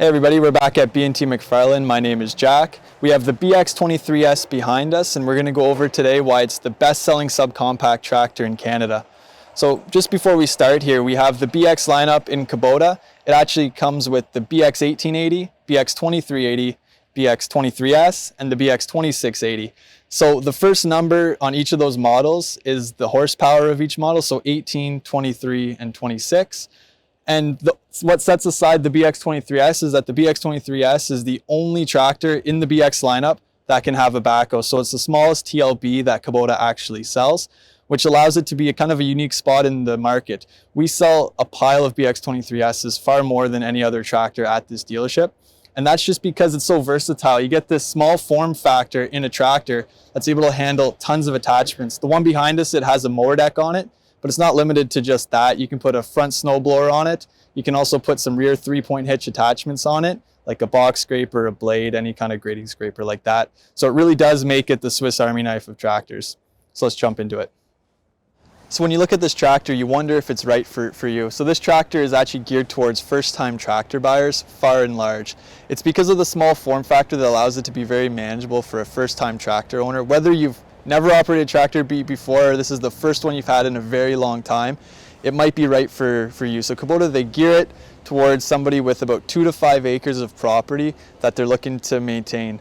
Hey everybody, we're back at B&T MacFarlane. My name is Jack. We have the BX23s behind us, and we're going to go over today why it's the best-selling subcompact tractor in Canada. So just before we start here, we have the BX lineup in Kubota. It actually comes with the BX1880, BX2380, BX23s, and the BX2680. So the first number on each of those models is the horsepower of each model, so 18, 23, and 26. And what sets aside the BX23s is that the BX23s is the only tractor in the BX lineup that can have a backhoe. So it's the smallest TLB that Kubota actually sells, which allows it to be a kind of a unique spot in the market. We sell a pile of BX23s far more than any other tractor at this dealership. And that's just because it's so versatile. You get this small form factor in a tractor that's able to handle tons of attachments. The one behind us, it has a mower deck on it. But it's not limited to just that. You can put a front snowblower on it. You can also put some rear 3-point hitch attachments on it, like a box scraper, a blade, any kind of grading scraper like that. So it really does make it the Swiss Army knife of tractors. So let's jump into it. So when you look at this tractor, you wonder if it's right for you. So this tractor is actually geared towards first-time tractor buyers, far and large. It's because of the small form factor that allows it to be very manageable for a first-time tractor owner. Whether you've never operated a tractor before, or this is the first one you've had in a very long time, it might be right for you. So Kubota, they gear it towards somebody with about 2 to 5 acres of property that they're looking to maintain.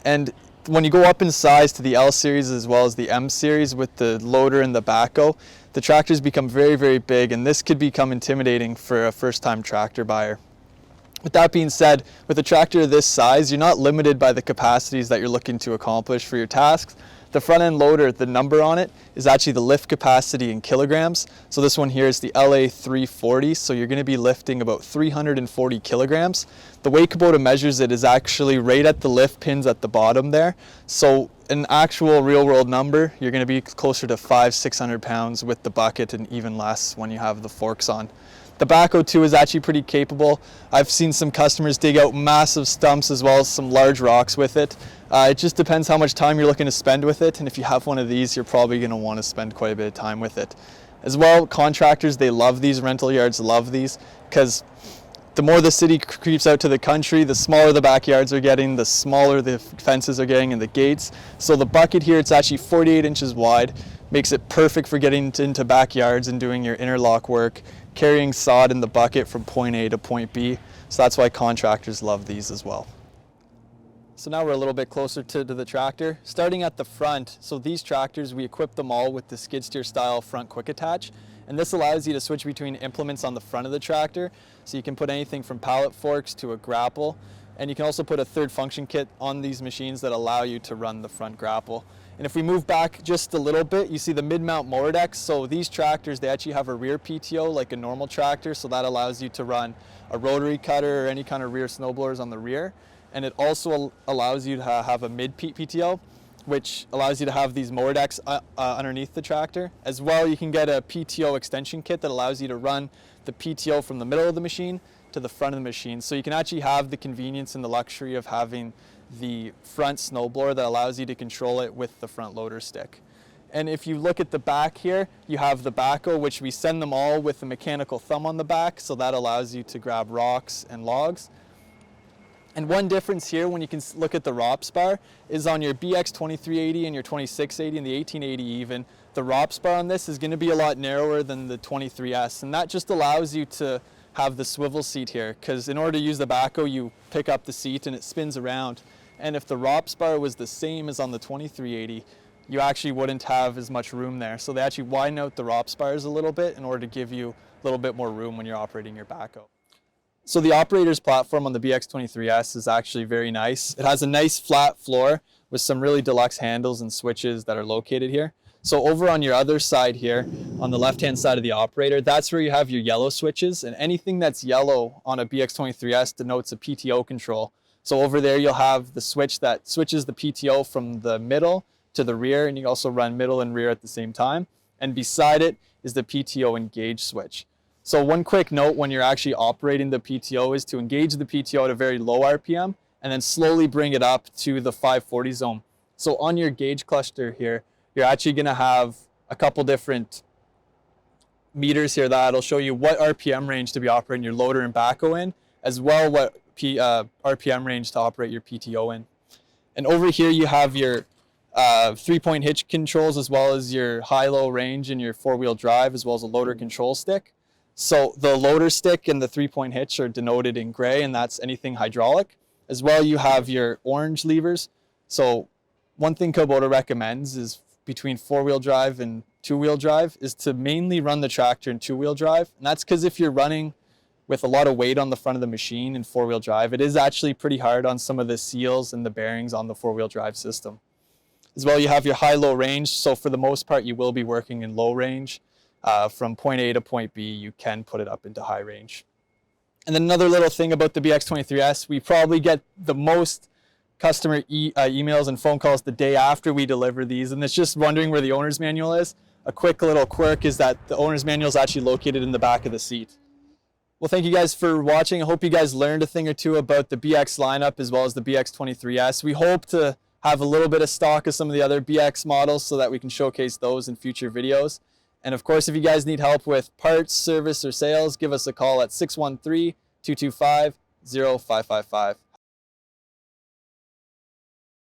And when you go up in size to the L series as well as the M series with the loader and the backhoe, the tractors become very, very big, and this could become intimidating for a first-time tractor buyer. With that being said, with a tractor this size, you're not limited by the capacities that you're looking to accomplish for your tasks. The front end loader, the number on it is actually the lift capacity in kilograms. So this one here is the LA340. So you're going to be lifting about 340 kilograms. The way Kubota measures it is actually right at the lift pins at the bottom there. So an actual real world number, you're going to be closer to 500-600 pounds with the bucket, and even less when you have the forks on. The backhoe too is actually pretty capable. I've seen some customers dig out massive stumps as well as some large rocks with it. It just depends how much time you're looking to spend with it, and if you have one of these, you're probably going to want to spend quite a bit of time with it. As well, contractors, they love these, rental yards love these, because the more the city creeps out to the country, the smaller the backyards are getting, the smaller the fences are getting and the gates. So the bucket here, it's actually 48 inches wide, makes it perfect for getting into backyards and doing your interlock work, carrying sod in the bucket from point A to point B. So that's why contractors love these as well. So now we're a little bit closer to the tractor. Starting at the front, so these tractors, we equip them all with the skid steer style front quick attach. And this allows you to switch between implements on the front of the tractor. So you can put anything from pallet forks to a grapple. And you can also put a third function kit on these machines that allow you to run the front grapple. And if we move back just a little bit, you see the mid-mount mower decks. So these tractors, they actually have a rear PTO like a normal tractor. So that allows you to run a rotary cutter or any kind of rear snowblowers on the rear. And it also allows you to have a mid-PTO, which allows you to have these mower decks underneath the tractor. As well, you can get a PTO extension kit that allows you to run the PTO from the middle of the machine to the front of the machine. So you can actually have the convenience and the luxury of having the front snowblower that allows you to control it with the front loader stick. And if you look at the back here, you have the backhoe, which we send them all with a mechanical thumb on the back, so that allows you to grab rocks and logs. And one difference here, when you can look at the ROPS bar, is on your BX2380 and your 2680 and the 1880 even, the ROPS bar on this is going to be a lot narrower than the 23S, and that just allows you to have the swivel seat here, because in order to use the backhoe, you pick up the seat and it spins around. And if the ROPS bar was the same as on the 2380, you actually wouldn't have as much room there. So they actually widen out the ROPS bars a little bit in order to give you a little bit more room when you're operating your backhoe. So the operator's platform on the BX23s is actually very nice. It has a nice flat floor with some really deluxe handles and switches that are located here. So over on your other side here, on the left-hand side of the operator, that's where you have your yellow switches, and anything that's yellow on a BX23s denotes a PTO control. So over there you'll have the switch that switches the PTO from the middle to the rear, and you can also run middle and rear at the same time. And beside it is the PTO engage switch. So one quick note when you're actually operating the PTO is to engage the PTO at a very low RPM and then slowly bring it up to the 540 zone. So on your gauge cluster here, you're actually going to have a couple different meters here that'll show you what RPM range to be operating your loader and backhoe in, as well what RPM range to operate your PTO in. And over here you have your 3-point hitch controls, as well as your high-low range and your 4-wheel drive, as well as a loader control stick. So the loader stick and the 3-point hitch are denoted in gray, and that's anything hydraulic. As well, you have your orange levers. So one thing Kubota recommends is between 4-wheel drive and 2-wheel drive is to mainly run the tractor in 2-wheel drive. And that's because if you're running with a lot of weight on the front of the machine in 4-wheel drive, it is actually pretty hard on some of the seals and the bearings on the 4-wheel drive system. As well, you have your high-low range. So for the most part, you will be working in low range. From point A to point B, you can put it up into high range. And then another little thing about the BX23s, we probably get the most customer emails and phone calls the day after we deliver these, and it's just wondering where the owner's manual is. A quick little quirk is that the owner's manual is actually located in the back of the seat. Well, thank you guys for watching. I hope you guys learned a thing or two about the BX lineup as well as the BX23s. We hope to have a little bit of stock of some of the other BX models so that we can showcase those in future videos. And of course, if you guys need help with parts, service, or sales, give us a call at 613-225-0555.